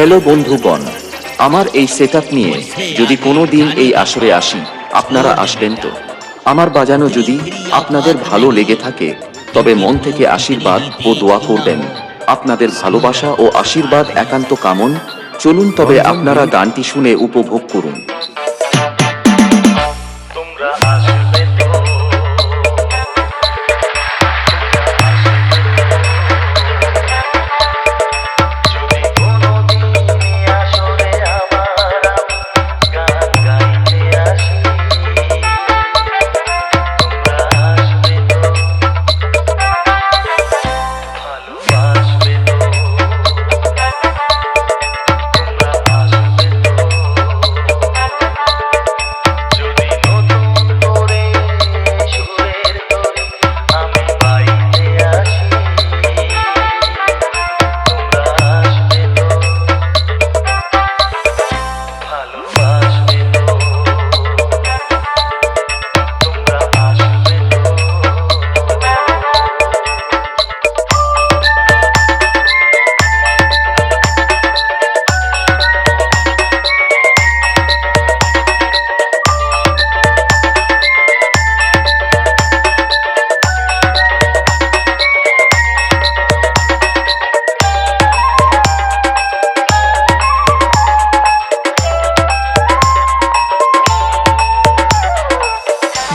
Hello বন্ধুগণ, আমার এই সেটআপ নিয়ে যদি কোনো দিন এই আসরে আসি, আপনারা আসবেন তো? আমার বাজানো যদি আপনাদের ভালো লেগে থাকে তবে মন থেকে আশীর্বাদ ও দোয়া করবেন। আপনাদের ভালোবাসা ও আশীর্বাদ একান্ত কামন। চলুন তবে আপনারা গানটি শুনে উপভোগ করুন।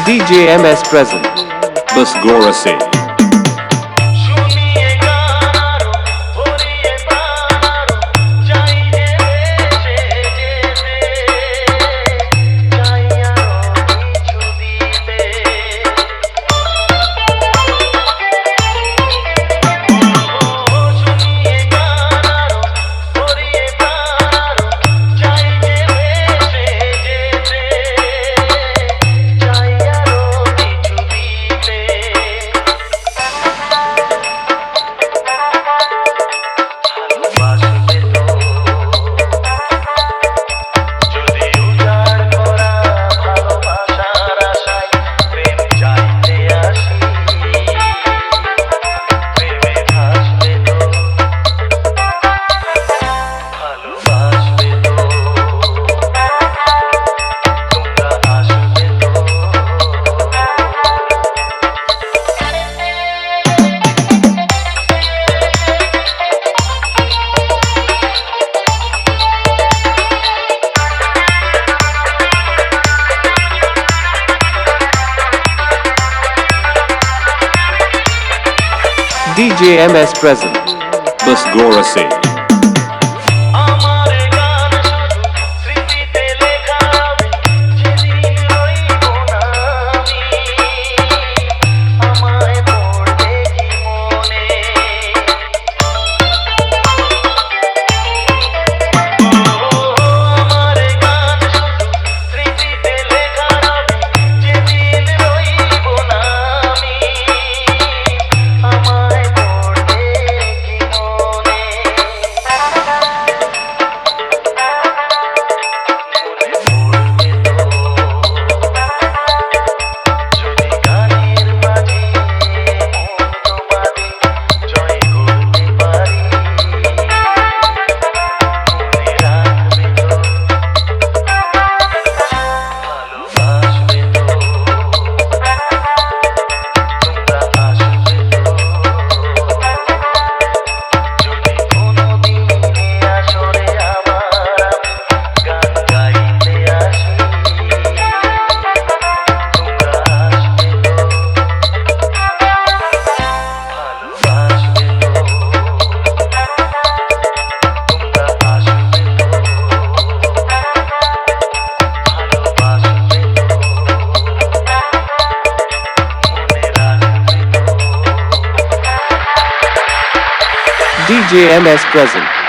DJ MS present. बस गौर से DJ MS present. बस गौर से DJ MS present.